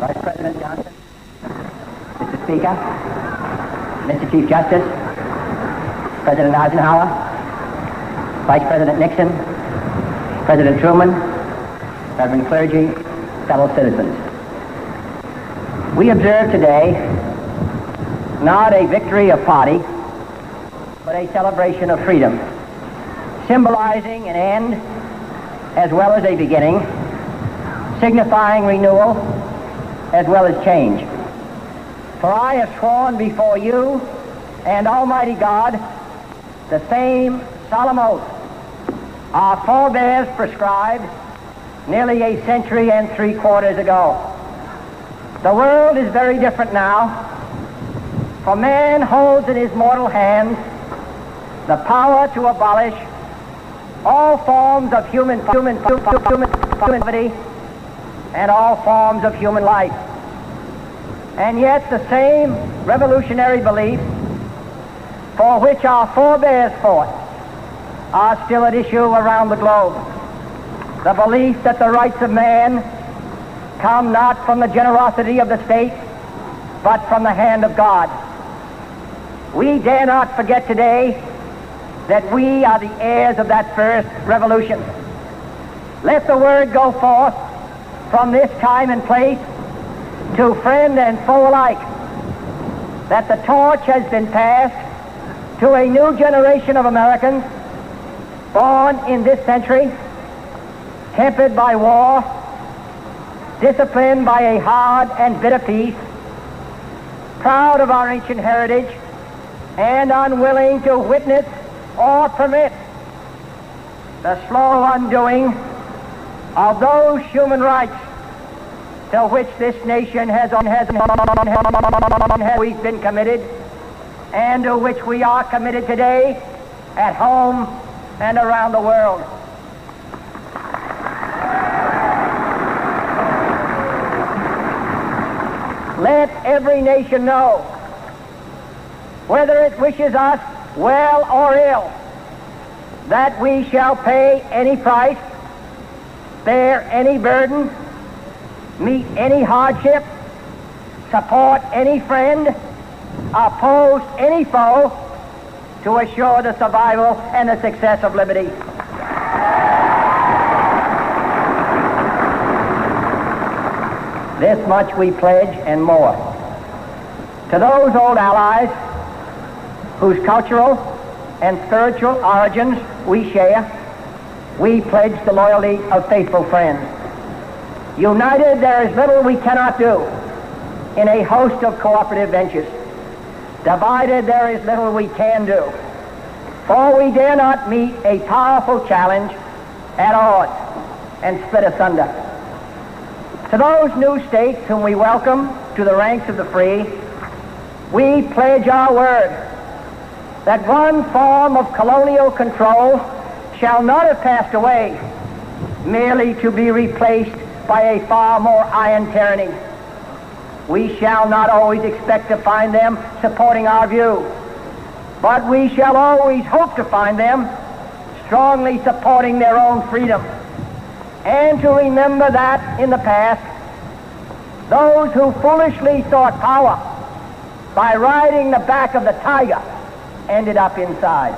Vice President Johnson, Mr. Speaker, Mr. Chief Justice, President Eisenhower, Vice President Nixon, President Truman, Reverend clergy, fellow citizens. We observe today not a victory of party, but a celebration of freedom, symbolizing an end as well as a beginning, signifying renewal as well as change. For I have sworn before you and Almighty God the same solemn oath our forebears prescribed nearly a century and 3/4 ago. The world is very different now, for man holds in his mortal hands the power to abolish all forms of human poverty and all forms of human life. And yet the same revolutionary beliefs for which our forebears fought are still at issue around the globe. The belief that the rights of man come not from the generosity of the state, but from the hand of God. We dare not forget today that we are the heirs of that first revolution. Let the word go forth from this time and place to friend and foe alike that the torch has been passed to a new generation of Americans born in this century, tempered by war, disciplined by a hard and bitter peace, proud of our ancient heritage, and unwilling to witness or permit the slow undoing of those human rights to which this nation has always been committed, and to which we are committed today at home and around the world. Let every nation know, whether it wishes us well or ill, that we shall pay any price, bear any burden, meet any hardship, support any friend, oppose any foe, to assure the survival and the success of liberty. This much we pledge and more. To those old allies whose cultural and spiritual origins we share, we pledge the loyalty of faithful friends. United, there is little we cannot do in a host of cooperative ventures. Divided, there is little we can do, for we dare not meet a powerful challenge at odds and split asunder. To those new states whom we welcome to the ranks of the free, we pledge our word that one form of colonial control shall not have passed away, merely to be replaced by a far more iron tyranny. We shall not always expect to find them supporting our view, but we shall always hope to find them strongly supporting their own freedom, and to remember that in the past, those who foolishly sought power by riding the back of the tiger ended up inside.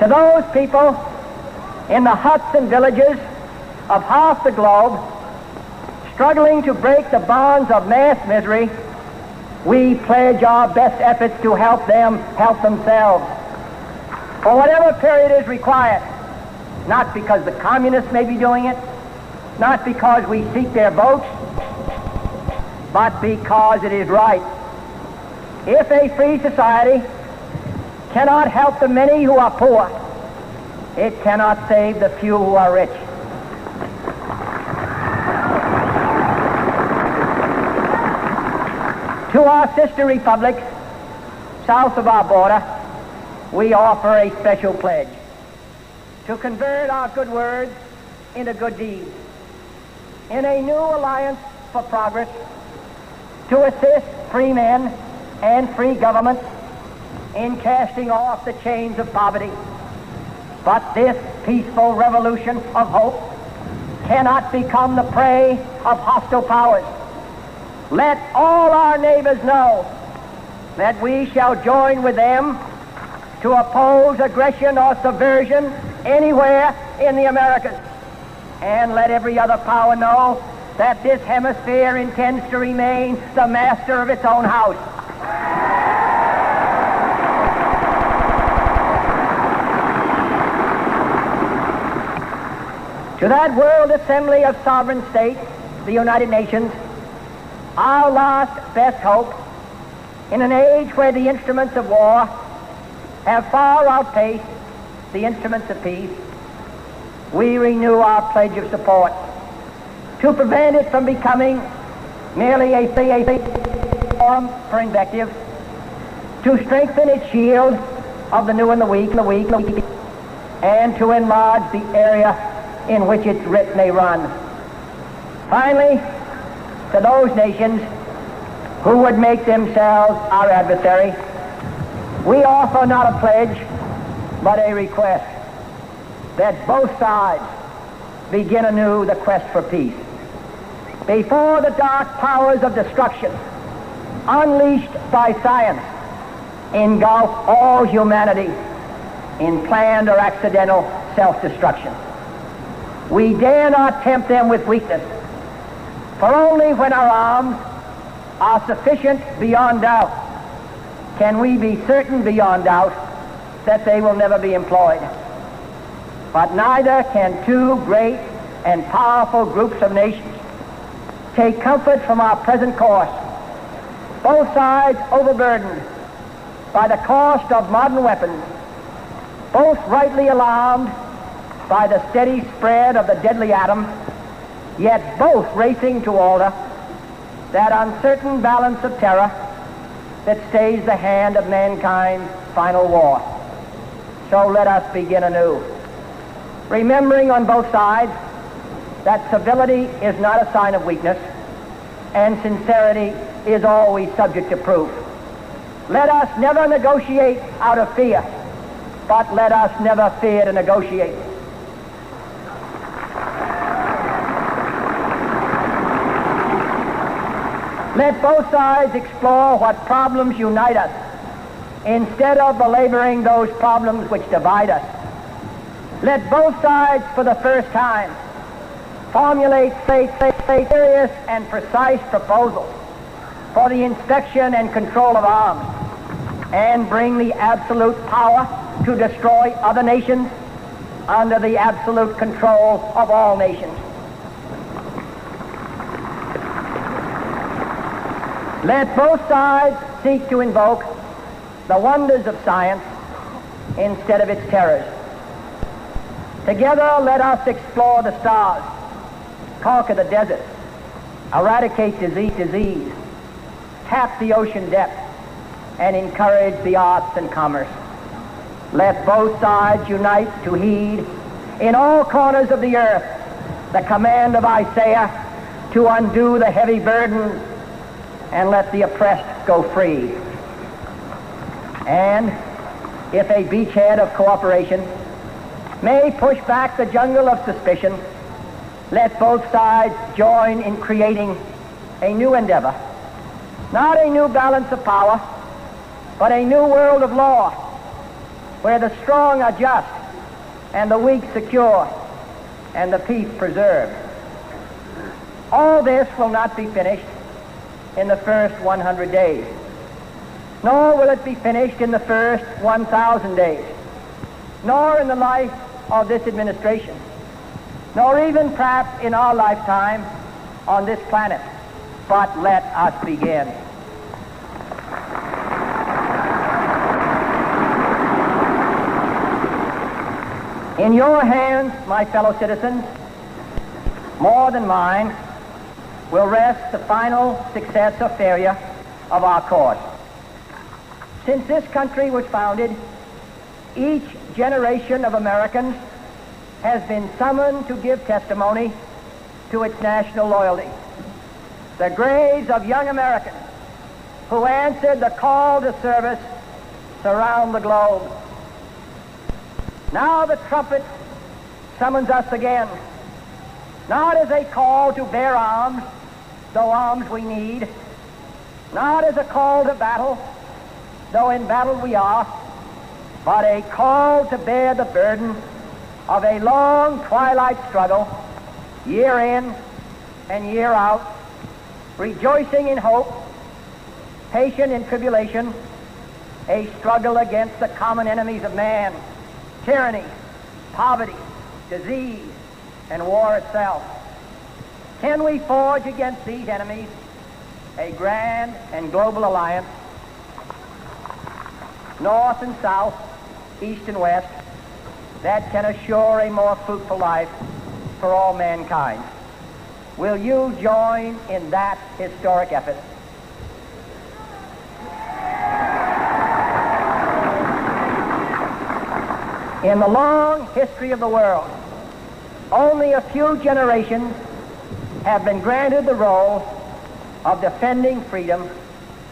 To those people in the huts and villages of half the globe struggling to break the bonds of mass misery, we pledge our best efforts to help them help themselves for whatever period is required, not because the communists may be doing it, not because we seek their votes, but because it is right. If a free society cannot help the many who are poor, it cannot save the few who are rich. To our sister republics south of our border, we offer a special pledge to convert our good words into good deeds, in a new alliance for progress, to assist free men and free governments in casting off the chains of poverty, But this peaceful revolution of hope cannot become the prey of hostile powers. Let all our neighbors know that we shall join with them to oppose aggression or subversion anywhere in the Americas. And let every other power know that this hemisphere intends to remain the master of its own house. To that World Assembly of Sovereign States, the United Nations, our last best hope, in an age where the instruments of war have far outpaced the instruments of peace, we renew our pledge of support to prevent it from becoming merely a forum for invective, to strengthen its shield of the new and the weak, and to enlarge the area in which its writ may run. Finally, to those nations who would make themselves our adversary, we offer not a pledge, but a request that both sides begin anew the quest for peace. Before the dark powers of destruction, unleashed by science, engulf all humanity in planned or accidental self-destruction. We dare not tempt them with weakness, for only when our arms are sufficient beyond doubt can we be certain beyond doubt that they will never be employed. But neither can two great and powerful groups of nations take comfort from our present course, both sides overburdened by the cost of modern weapons, both rightly alarmed by the steady spread of the deadly atom, yet both racing to alter that uncertain balance of terror that stays the hand of mankind's final war. So let us begin anew, remembering on both sides that civility is not a sign of weakness, and sincerity is always subject to proof. Let us never negotiate out of fear, but let us never fear to negotiate. Let both sides explore what problems unite us, instead of belaboring those problems which divide us. Let both sides, for the first time, formulate serious and precise proposals for the inspection and control of arms, and bring the absolute power to destroy other nations under the absolute control of all nations. Let both sides seek to invoke the wonders of science instead of its terrors. Together, let us explore the stars, conquer the desert, eradicate disease, tap the ocean depths, and encourage the arts and commerce. Let both sides unite to heed in all corners of the earth the command of Isaiah to undo the heavy burdens and let the oppressed go free. And if a beachhead of cooperation may push back the jungle of suspicion, let both sides join in creating a new endeavor, not a new balance of power, but a new world of law, where the strong are just and the weak secure and the peace preserved. All this will not be finished in the first 100 days, nor will it be finished in the first 1,000 days, nor in the life of this administration, nor even perhaps in our lifetime on this planet. But let us begin. In your hands, my fellow citizens, more than mine, will rest the final success or failure of our course. Since this country was founded, each generation of Americans has been summoned to give testimony to its national loyalty. The graves of young Americans who answered the call to service surround the globe. Now the trumpet summons us again, not as a call to bear arms, though arms we need, not as a call to battle, though in battle we are, but a call to bear the burden of a long twilight struggle, year in and year out, rejoicing in hope, patient in tribulation, a struggle against the common enemies of man, tyranny, poverty, disease, and war itself. Can we forge against these enemies a grand and global alliance, north and south, east and west, that can assure a more fruitful life for all mankind? Will you join in that historic effort? In the long history of the world, only a few generations have been granted the role of defending freedom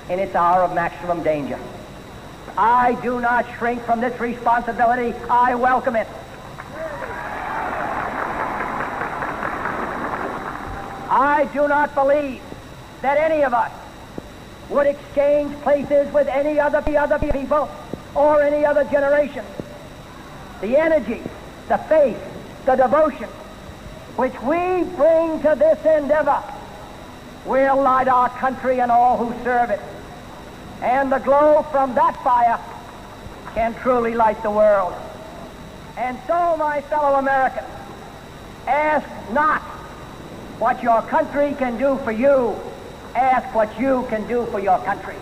in its hour of maximum danger. I do not shrink from this responsibility. I welcome it. I do not believe that any of us would exchange places with any other people or any other generation. The energy, the faith, the devotion which we bring to this endeavor will light our country and all who serve it. And the glow from that fire can truly light the world. And so, my fellow Americans, ask not what your country can do for you. Ask what you can do for your country.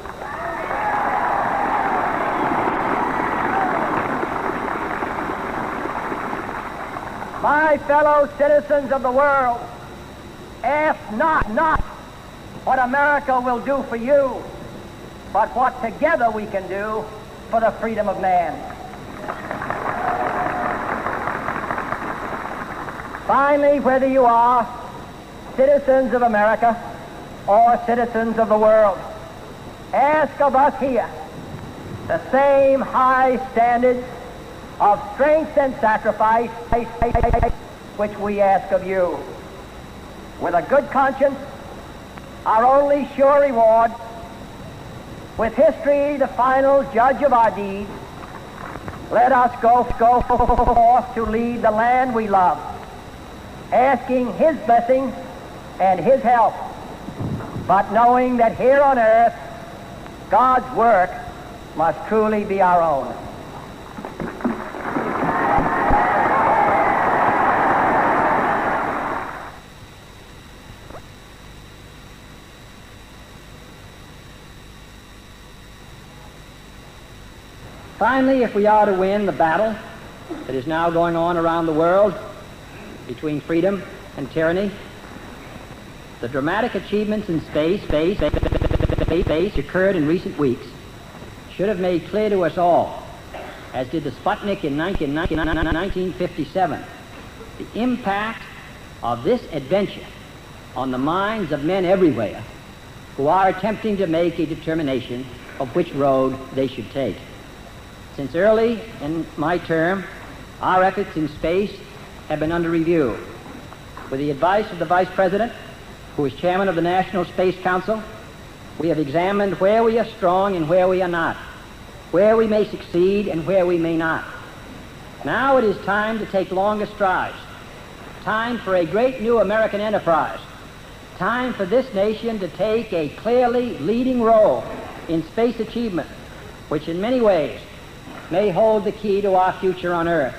My fellow citizens of the world, ask not what America will do for you, but what together we can do for the freedom of man. Finally, whether you are citizens of America or citizens of the world, ask of us here the same high standards of strength and sacrifice which we ask of you. With a good conscience, our only sure reward, with history the final judge of our deeds, let us go forth to lead the land we love, asking his blessing and his help, but knowing that here on earth God's work must truly be our own. Finally, if we are to win the battle that is now going on around the world between freedom and tyranny, the dramatic achievements in space occurred in recent weeks should have made clear to us all, as did the Sputnik in 1957, the impact of this adventure on the minds of men everywhere who are attempting to make a determination of which road they should take. Since early in my term, our efforts in space have been under review. With the advice of the Vice President, who is Chairman of the National Space Council, we have examined where we are strong and where we are not, where we may succeed and where we may not. Now it is time to take longer strides, time for a great new American enterprise, time for this nation to take a clearly leading role in space achievement, which in many ways may hold the key to our future on Earth.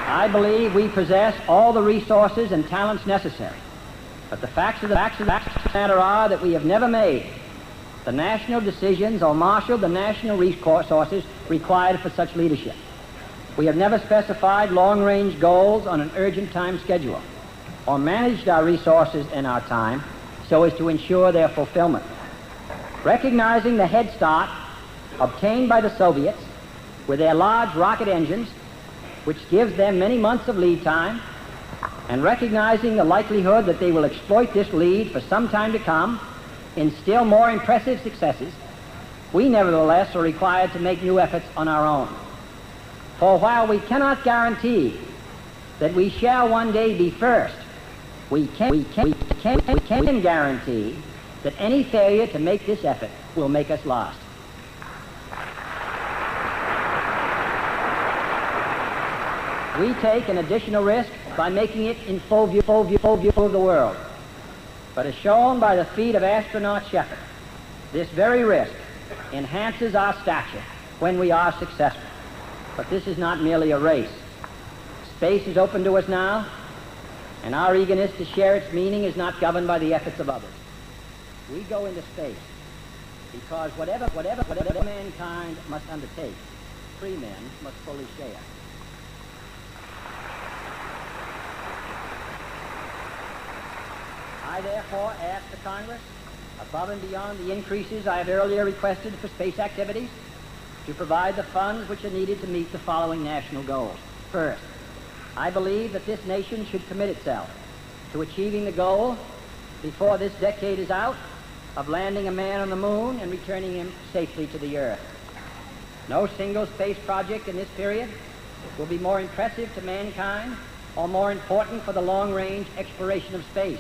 I believe we possess all the resources and talents necessary, but the facts of the matter are that we have never made the national decisions or marshaled the national resources required for such leadership. We have never specified long-range goals on an urgent time schedule or managed our resources and our time so as to ensure their fulfillment. Recognizing the head start obtained by the Soviets with their large rocket engines, which gives them many months of lead time, and recognizing the likelihood that they will exploit this lead for some time to come in still more impressive successes, we nevertheless are required to make new efforts on our own. For while we cannot guarantee that we shall one day be first, we can guarantee that any failure to make this effort will make us last. We take an additional risk by making it in full view of the world. But as shown by the feat of astronaut Shepard, this very risk enhances our stature when we are successful. But this is not merely a race. Space is open to us now, and our eagerness to share its meaning is not governed by the efforts of others. We go into space because whatever mankind must undertake, free men must fully share. I therefore ask the Congress, above and beyond the increases I have earlier requested for space activities, to provide the funds which are needed to meet the following national goals. First, I believe that this nation should commit itself to achieving the goal, before this decade is out, of landing a man on the moon and returning him safely to the Earth. No single space project in this period will be more impressive to mankind or more important for the long-range exploration of space,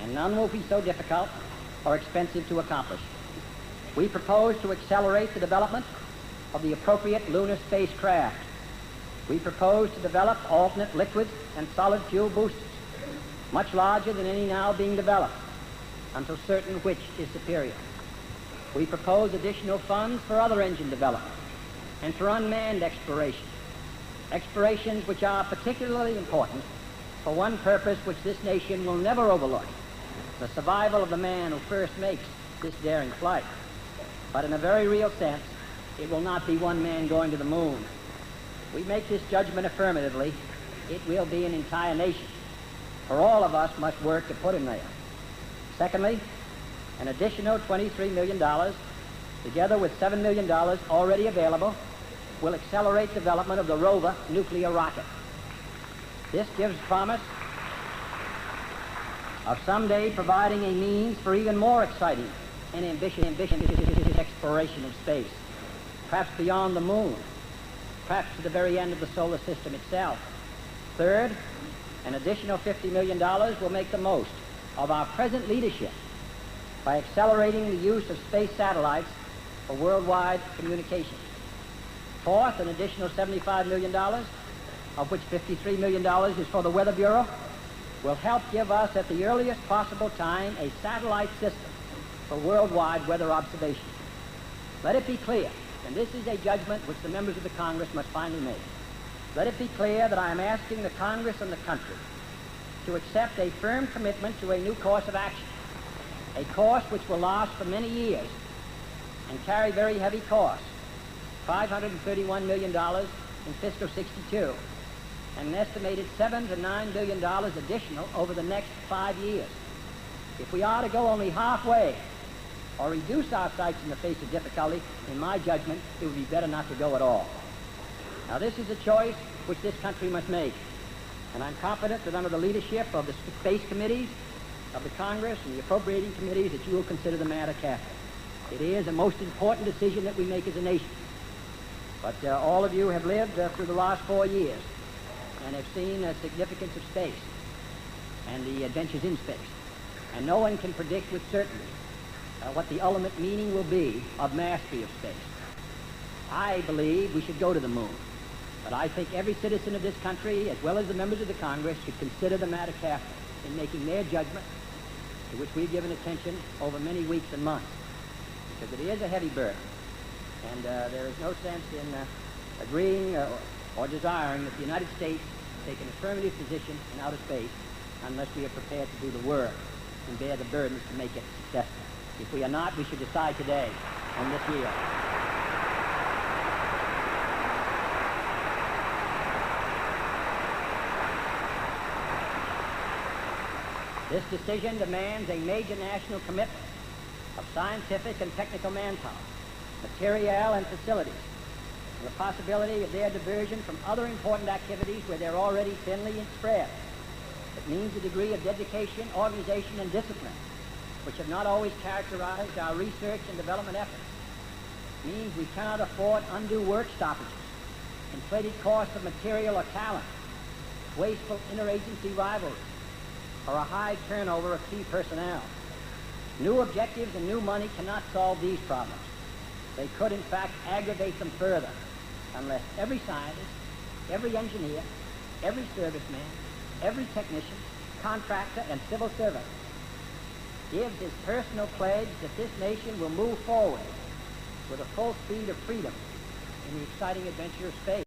and none will be so difficult or expensive to accomplish. We propose to accelerate the development of the appropriate lunar spacecraft. We propose to develop alternate liquid and solid fuel boosters, much larger than any now being developed, until certain which is superior. We propose additional funds for other engine development and for unmanned exploration, explorations which are particularly important for one purpose which this nation will never overlook: the survival of the man who first makes this daring flight. But in a very real sense, it will not be one man going to the moon. We make this judgment affirmatively, it will be an entire nation, for all of us must work to put him there. Secondly, an additional $23 million, together with $7 million already available, will accelerate development of the rover nuclear rocket. This gives promise of someday providing a means for even more exciting and ambitious exploration of space, perhaps beyond the moon, perhaps to the very end of the solar system itself. Third, an additional $50 million will make the most of our present leadership by accelerating the use of space satellites for worldwide communication. Fourth, an additional $75 million, of which $53 million is for the Weather Bureau, will help give us at the earliest possible time a satellite system for worldwide weather observation. Let it be clear, and this is a judgment which the members of the Congress must finally make, let it be clear that I am asking the Congress and the country to accept a firm commitment to a new course of action, a course which will last for many years and carry very heavy costs, $531 million in fiscal 62, and an estimated $7 to $9 billion additional over the next 5 years. If we are to go only halfway or reduce our sights in the face of difficulty, in my judgment, it would be better not to go at all. Now, this is a choice which this country must make, and I'm confident that under the leadership of the space committees of the Congress and the appropriating committees that you will consider the matter carefully. It is a most important decision that we make as a nation. But all of you have lived through the last 4 years and have seen the significance of space and the adventures in space. And no one can predict with certainty what the ultimate meaning will be of mastery of space. I believe we should go to the moon. But I think every citizen of this country, as well as the members of the Congress, should consider the matter carefully in making their judgment, to which we've given attention over many weeks and months, because it is a heavy burden. And there is no sense in agreeing or desiring that the United States take an affirmative position in outer space unless we are prepared to do the work and bear the burdens to make it successful. If we are not, we should decide today on this year. This decision demands a major national commitment of scientific and technical manpower, material and facilities, and the possibility of their diversion from other important activities where they're already thinly spread. It means a degree of dedication, organization, and discipline which have not always characterized our research and development efforts. means we cannot afford undue work stoppages, inflated costs of material or talent, wasteful interagency rivalry, or a high turnover of key personnel. New objectives and new money cannot solve these problems. They could, in fact, aggravate them further unless every scientist, every engineer, every serviceman, every technician, contractor, and civil servant gives his personal pledge that this nation will move forward with the full speed of freedom in the exciting adventure of space.